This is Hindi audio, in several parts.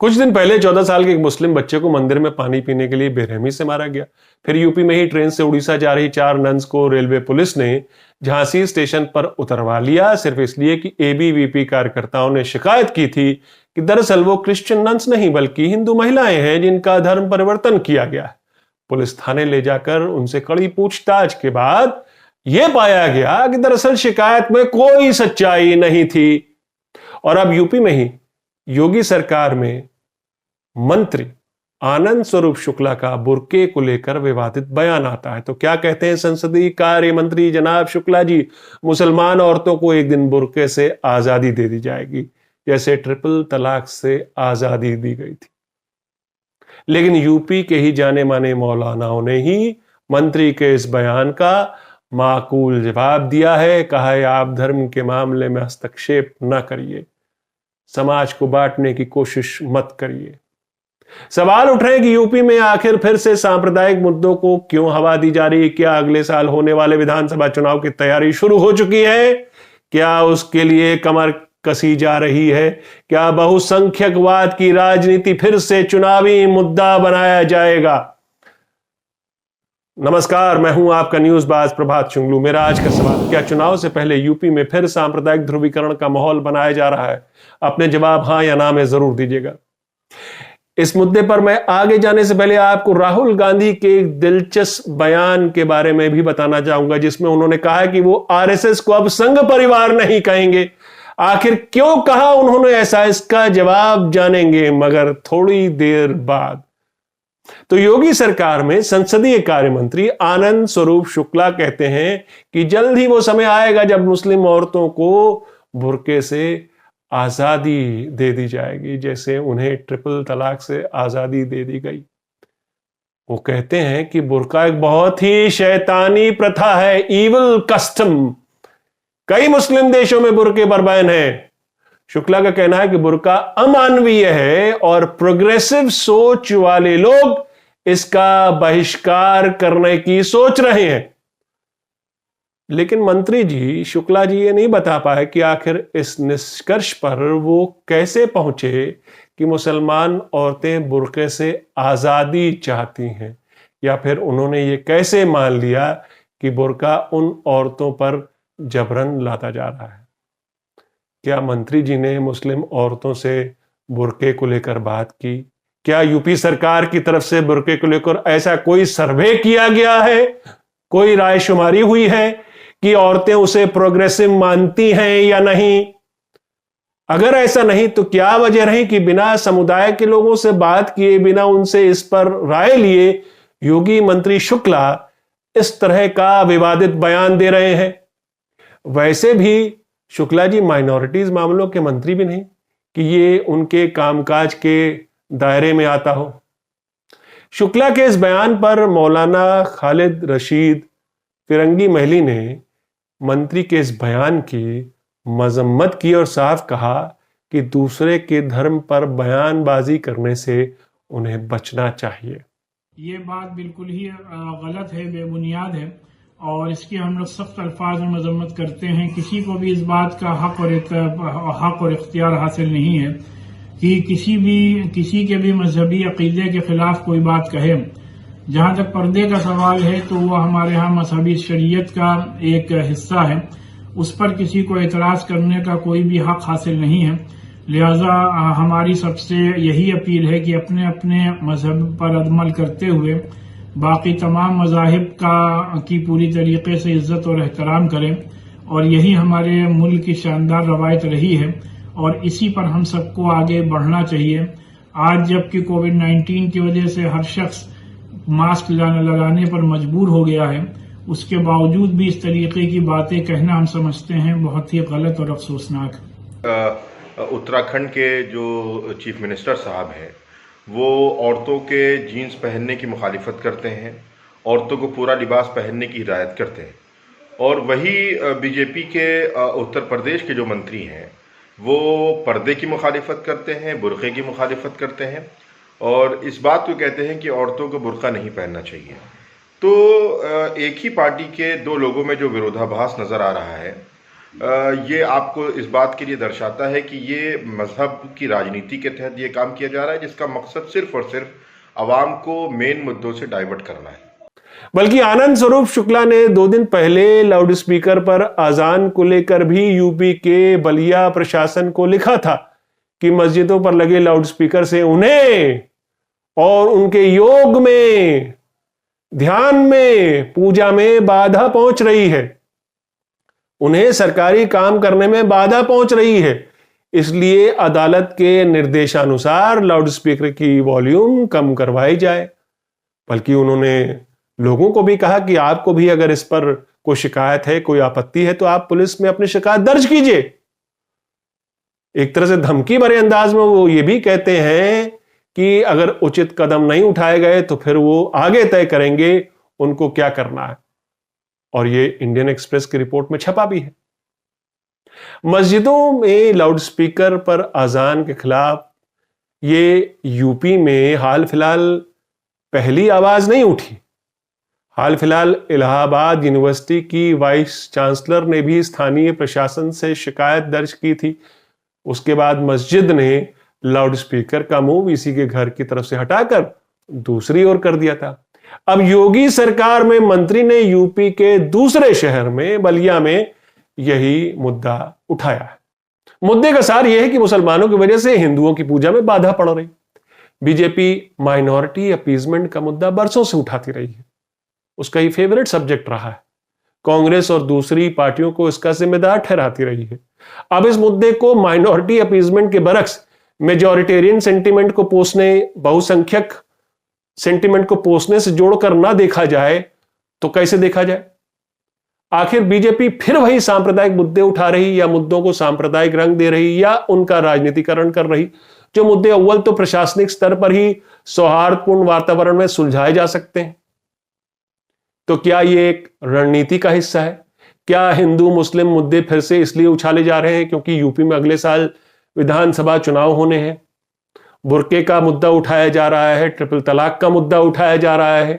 कुछ दिन पहले 14 साल के एक मुस्लिम बच्चे को मंदिर में पानी पीने के लिए बेरहमी से मारा गया। फिर यूपी में ही ट्रेन से उड़ीसा जा रही 4 नन्स को रेलवे पुलिस ने झांसी स्टेशन पर उतरवा लिया, सिर्फ इसलिए कि एबीवीपी कार्यकर्ताओं ने शिकायत की थी कि दरअसल वो क्रिश्चियन नन्स नहीं बल्कि हिंदू महिलाएं हैं जिनका धर्म परिवर्तन किया गया है। पुलिस थाने ले जाकर उनसे कड़ी पूछताछ के बाद यह पाया गया कि दरअसल शिकायत में कोई सच्चाई नहीं थी। और अब यूपी में ही योगी सरकार में मंत्री आनंद स्वरूप शुक्ला का बुर्के को लेकर विवादित बयान आता है। तो क्या कहते हैं संसदीय कार्य मंत्री जनाब शुक्ला जी? मुसलमान औरतों को एक दिन बुर्के से आजादी दे दी जाएगी, जैसे ट्रिपल तलाक से आजादी दी गई थी। लेकिन यूपी के ही जाने माने मौलानाओं ने ही मंत्री के इस बयान का माकूल जवाब दिया है। कहा है आप धर्म के मामले में हस्तक्षेप न करिए, समाज को बांटने की कोशिश मत करिए। सवाल उठ रहे हैं कि यूपी में आखिर फिर से सांप्रदायिक मुद्दों को क्यों हवा दी जा रही है? क्या अगले साल होने वाले विधानसभा चुनाव की तैयारी शुरू हो चुकी है? क्या उसके लिए कमर कसी जा रही है? क्या बहुसंख्यकवाद की राजनीति फिर से चुनावी मुद्दा बनाया जाएगा? नमस्कार, मैं हूं आपका न्यूज बाज प्रभात शुंगलू। मेरा आज का सवाल, क्या चुनाव से पहले यूपी में फिर सांप्रदायिक ध्रुवीकरण का माहौल बनाया जा रहा है? अपने जवाब हां या ना में जरूर दीजिएगा। इस मुद्दे पर मैं आगे जाने से पहले आपको राहुल गांधी के एक दिलचस्प बयान के बारे में भी बताना चाहूंगा, जिसमें उन्होंने कहा कि वो आरएसएस को अब संघ परिवार नहीं कहेंगे। आखिर क्यों कहा उन्होंने ऐसा, इसका जवाब जानेंगे मगर थोड़ी देर बाद। तो योगी सरकार में संसदीय कार्य मंत्री आनंद स्वरूप शुक्ला कहते हैं कि जल्द ही वो समय आएगा जब मुस्लिम औरतों को बुर्के से आजादी दे दी जाएगी, जैसे उन्हें ट्रिपल तलाक से आजादी दे दी गई। वो कहते हैं कि बुर्का एक बहुत ही शैतानी प्रथा है, इविल कस्टम। कई मुस्लिम देशों में बुर्के पर बैन है। शुक्ला का कहना है कि बुर्का अमानवीय है और प्रोग्रेसिव सोच वाले लोग इसका बहिष्कार करने की सोच रहे हैं। लेकिन मंत्री जी शुक्ला जी ये नहीं बता पाए कि आखिर इस निष्कर्ष पर वो कैसे पहुंचे कि मुसलमान औरतें बुर्के से आजादी चाहती हैं, या फिर उन्होंने ये कैसे मान लिया कि बुर्का उन औरतों पर जबरन लादा जा रहा है। क्या मंत्री जी ने मुस्लिम औरतों से बुर्के को लेकर बात की? क्या यूपी सरकार की तरफ से बुर्के को लेकर ऐसा कोई सर्वे किया गया है, कोई रायशुमारी हुई है कि औरतें उसे प्रोग्रेसिव मानती हैं या नहीं? अगर ऐसा नहीं तो क्या वजह रही कि बिना समुदाय के लोगों से बात किए, बिना उनसे इस पर राय लिए योगी मंत्री शुक्ला इस तरह का विवादित बयान दे रहे हैं? वैसे भी शुक्ला जी माइनॉरिटीज मामलों के मंत्री भी नहीं कि ये उनके कामकाज के दायरे में आता हो। शुक्ला के इस बयान पर मौलाना खालिद रशीद फिरंगी महली ने मंत्री के इस बयान की मजम्मत की और साफ कहा कि दूसरे के धर्म पर बयानबाजी करने से उन्हें बचना चाहिए। ये बात बिल्कुल ही गलत है, बेबुनियाद है और इसकी हम लोग सख्त अल्फाज में मजम्मत करते हैं। किसी को भी इस बात का हक और इख्तियार हासिल नहीं है कि किसी के भी मजहबी अकीदे के खिलाफ कोई बात कहे। जहां तक पर्दे का सवाल है तो वह हमारे यहाँ मजहबी शरीयत का एक हिस्सा है, उस पर किसी को एतराज करने का कोई भी हक हासिल नहीं है। लिहाजा हमारी सबसे यही अपील है कि अपने अपने मजहब पर अमल करते हुए बाकी तमाम मजाहिब की पूरी तरीके से इज्जत और एहतराम करें, और यही हमारे मुल्क की शानदार रवायत रही है और इसी पर हम सबको आगे बढ़ना चाहिए। आज जबकि कोविड-19 की वजह से हर शख्स मास्क लगाने पर मजबूर हो गया है, उसके बावजूद भी इस तरीके की बातें कहना हम समझते हैं बहुत ही गलत और अफसोसनाक। उत्तराखंड के जो चीफ मिनिस्टर साहब हैं वो औरतों के जीन्स पहनने की मुखालिफत करते हैं, औरतों को पूरा लिबास पहनने की हिदायत करते हैं, और वही बीजेपी के उत्तर प्रदेश के जो मंत्री हैं वो पर्दे की मुखालिफत करते हैं, बुर्के की मुखालिफत करते हैं और इस बात को कहते हैं कि औरतों को बुर्का नहीं पहनना चाहिए। तो एक ही पार्टी के दो लोगों में जो विरोधाभास नज़र आ रहा है ये आपको इस बात के लिए दर्शाता है कि ये मजहब की राजनीति के तहत ये काम किया जा रहा है, जिसका मकसद सिर्फ और सिर्फ अवाम को मेन मुद्दों से डाइवर्ट करना है। बल्कि आनंद स्वरूप शुक्ला ने 2 दिन पहले लाउड स्पीकर पर अजान को लेकर भी यूपी के बलिया प्रशासन को लिखा था कि मस्जिदों पर लगे लाउड स्पीकर से उन्हें और उनके योग में, ध्यान में, पूजा में बाधा पहुंच रही है, उन्हें सरकारी काम करने में बाधा पहुंच रही है। इसलिए अदालत के निर्देशानुसार लाउड स्पीकर की वॉल्यूम कम करवाई जाए। बल्कि उन्होंने लोगों को भी कहा कि आपको भी अगर इस पर कोई शिकायत है, कोई आपत्ति है, तो आप पुलिस में अपनी शिकायत दर्ज कीजिए। एक तरह से धमकी भरे अंदाज में वो ये भी कहते हैं कि अगर उचित कदम नहीं उठाए गए तो फिर वो आगे तय करेंगे उनको क्या करना है। और ये इंडियन एक्सप्रेस की रिपोर्ट में छपा भी है। मस्जिदों में लाउड स्पीकर पर अजान के खिलाफ ये यूपी में हाल फिलहाल पहली आवाज नहीं उठी। हाल फिलहाल इलाहाबाद यूनिवर्सिटी की वाइस चांसलर ने भी स्थानीय प्रशासन से शिकायत दर्ज की थी। उसके बाद मस्जिद ने लाउड स्पीकर का मुंह इसी के घर की तरफ से हटाकर दूसरी ओर कर दिया था। अब योगी सरकार में मंत्री ने यूपी के दूसरे शहर में, बलिया में, यही मुद्दा उठाया है। मुद्दे का सार यह है कि मुसलमानों की वजह से हिंदुओं की पूजा में बाधा पड़ रही। बीजेपी माइनॉरिटी अपीजमेंट का मुद्दा बरसों से उठाती रही है। उसका ही फेवरेट सब्जेक्ट रहा है। कांग्रेस और दूसरी पार्टियों को इसका जिम्मेदार ठहराती रही है। अब इस मुद्दे को माइनॉरिटी अपीजमेंट के बरक्स मेजॉरिटेरियन सेंटिमेंट को पोसने, बहुसंख्यक सेंटिमेंट को पोसने से जोड़कर ना देखा जाए तो कैसे देखा जाए? आखिर बीजेपी फिर वही सांप्रदायिक मुद्दे उठा रही, या मुद्दों को सांप्रदायिक रंग दे रही, या उनका राजनीतिकरण कर रही? जो मुद्दे अव्वल तो प्रशासनिक स्तर पर ही सौहार्दपूर्ण वातावरण में सुलझाए जा सकते हैं। तो क्या ये एक रणनीति का हिस्सा है? क्या हिंदू मुस्लिम मुद्दे फिर से इसलिए उछाले जा रहे हैं क्योंकि यूपी में अगले साल विधानसभा चुनाव होने हैं? बुर्के का मुद्दा उठाया जा रहा है, ट्रिपल तलाक का मुद्दा उठाया जा रहा है।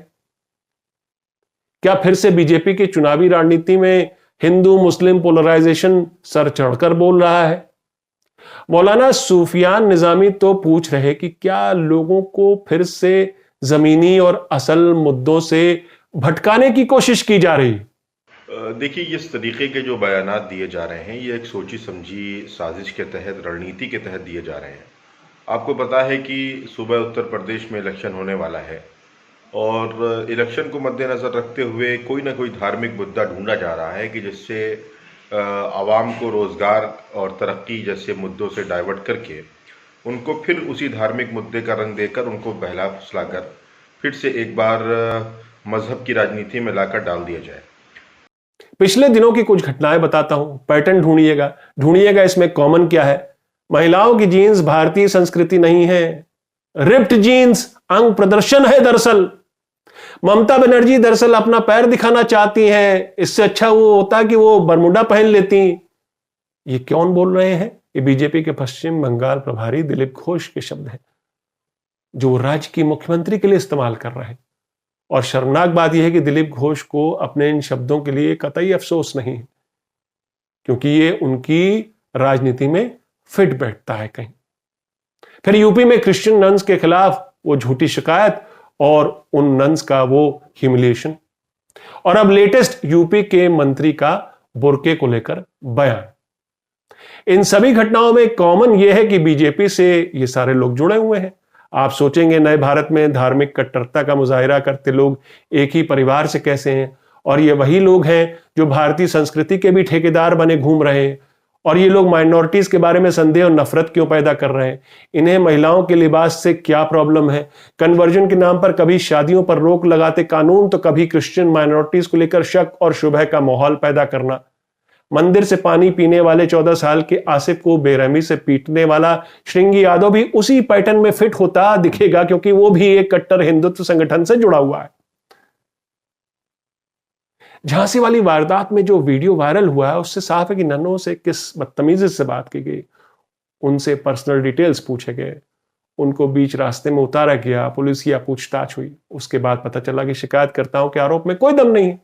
क्या फिर से बीजेपी की चुनावी रणनीति में हिंदू मुस्लिम पोलराइजेशन सर चढ़कर बोल रहा है? मौलाना सूफियान निजामी तो पूछ रहे कि क्या लोगों को फिर से जमीनी और असल मुद्दों से भटकाने की कोशिश की जा रही? देखिए, इस तरीके के जो बयानात दिए जा रहे हैं, ये एक सोची समझी साजिश के तहत, रणनीति के तहत दिए जा रहे हैं। आपको पता है कि सुबह उत्तर प्रदेश में इलेक्शन होने वाला है, और इलेक्शन को मद्देनज़र रखते हुए कोई ना कोई धार्मिक मुद्दा ढूंढा जा रहा है कि जिससे आवाम को रोज़गार और तरक्की जैसे मुद्दों से डाइवर्ट करके उनको फिर उसी धार्मिक मुद्दे का रंग देकर उनको बहला फुसलाकर फिर से एक बार मजहब की राजनीति में लाकर डाल दिया जाए। पिछले दिनों की कुछ घटनाएं बताता हूं, पैटर्न ढूंढिएगा इसमें कॉमन क्या है। महिलाओं की जीन्स भारतीय संस्कृति नहीं है, रिप्ड जीन्स अंग प्रदर्शन है दरअसल। ममता बनर्जी दरअसल अपना पैर दिखाना चाहती हैं, इससे अच्छा वो होता कि वो बरमुडा पहन लेती। ये कौन बोल रहे हैं? ये बीजेपी के पश्चिम बंगाल प्रभारी दिलीप घोष के शब्द हैं, जो राज्य की मुख्यमंत्री के लिए इस्तेमाल कर रहे हैं। और शर्मनाक बात यह है कि दिलीप घोष को अपने इन शब्दों के लिए कतई अफसोस नहीं है, क्योंकि ये उनकी राजनीति में फिट बैठता है कहीं। फिर यूपी में क्रिश्चियन नन्स के खिलाफ वो झूठी शिकायत और उन नन्स का वो ह्यूमिलिएशन, और अब लेटेस्ट यूपी के मंत्री का बुर्के को लेकर बयान। इन सभी घटनाओं में कॉमन यह है कि बीजेपी से ये सारे लोग जुड़े हुए हैं। आप सोचेंगे नए भारत में धार्मिक कट्टरता का मुजाहिरा करते लोग एक ही परिवार से कैसे हैं, और ये वही लोग हैं जो भारतीय संस्कृति के भी ठेकेदार बने घूम रहे हैं। और ये लोग माइनॉरिटीज के बारे में संदेह और नफरत क्यों पैदा कर रहे हैं? इन्हें महिलाओं के लिबास से क्या प्रॉब्लम है? कन्वर्जन के नाम पर कभी शादियों पर रोक लगाते कानून, तो कभी क्रिश्चियन माइनॉरिटीज को लेकर शक और शुबह का माहौल पैदा करना। मंदिर से पानी पीने वाले 14 साल के आसिफ को बेरहमी से पीटने वाला श्रृंगी यादव भी उसी पैटर्न में फिट होता दिखेगा, क्योंकि वो भी एक कट्टर हिंदुत्व संगठन से जुड़ा हुआ है। झांसी वाली वारदात में जो वीडियो वायरल हुआ है, उससे साफ है कि नन्हों से किस बदतमीजी से बात की गई, उनसे पर्सनल डिटेल्स पूछे गए, उनको बीच रास्ते में उतारा गया, पुलिस की पूछताछ हुई। उसके बाद पता चला कि शिकायतकर्ताओं के आरोप में कोई दम नहीं है।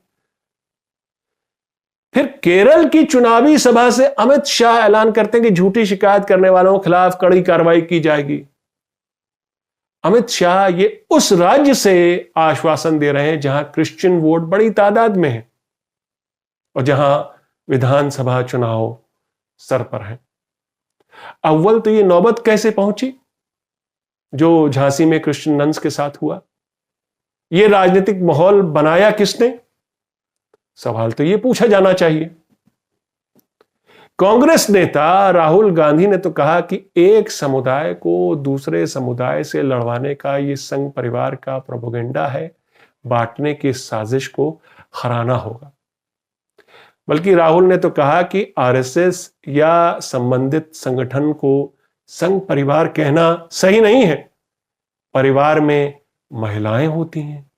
फिर केरल की चुनावी सभा से अमित शाह ऐलान करते हैं कि झूठी शिकायत करने वालों के खिलाफ कड़ी कार्रवाई की जाएगी। अमित शाह ये उस राज्य से आश्वासन दे रहे हैं जहां क्रिश्चियन वोट बड़ी तादाद में है और जहां विधानसभा चुनाव सर पर है। अव्वल तो ये नौबत कैसे पहुंची जो झांसी में क्रिश्चियन नन्स के साथ हुआ? ये राजनीतिक माहौल बनाया किसने? सवाल तो ये पूछा जाना चाहिए। कांग्रेस नेता राहुल गांधी ने तो कहा कि एक समुदाय को दूसरे समुदाय से लड़वाने का ये संघ परिवार का प्रोपेगेंडा है, बांटने की साजिश को हराना होगा। बल्कि राहुल ने तो कहा कि आरएसएस या संबंधित संगठन को संघ परिवार कहना सही नहीं है। परिवार में महिलाएं होती हैं,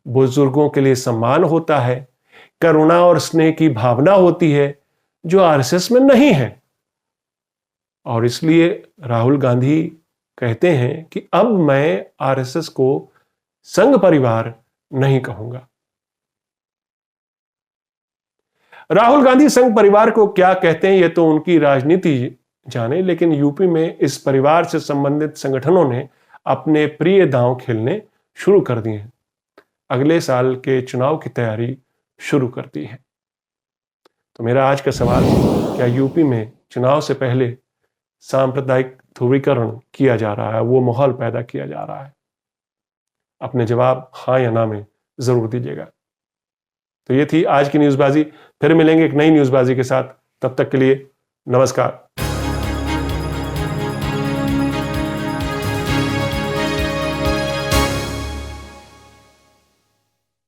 बुजुर्गों के लिए सम्मान होता है, करुणा और स्नेह की भावना होती है जो आरएसएस में नहीं है। और इसलिए राहुल गांधी कहते हैं कि अब मैं आरएसएस को संघ परिवार नहीं कहूंगा। राहुल गांधी संघ परिवार को क्या कहते हैं यह तो उनकी राजनीति जाने, लेकिन यूपी में इस परिवार से संबंधित संगठनों ने अपने प्रिय दांव खेलने शुरू कर दिए हैं। अगले साल के चुनाव की तैयारी शुरू कर दी है। तो मेरा आज का सवाल, क्या यूपी में चुनाव से पहले सांप्रदायिक ध्रुवीकरण किया जा रहा है, वो माहौल पैदा किया जा रहा है? अपने जवाब हाँ या ना में जरूर दीजिएगा। तो ये थी आज की न्यूज़बाजी। फिर मिलेंगे एक नई न्यूज़बाजी के साथ। तब तक के लिए नमस्कार।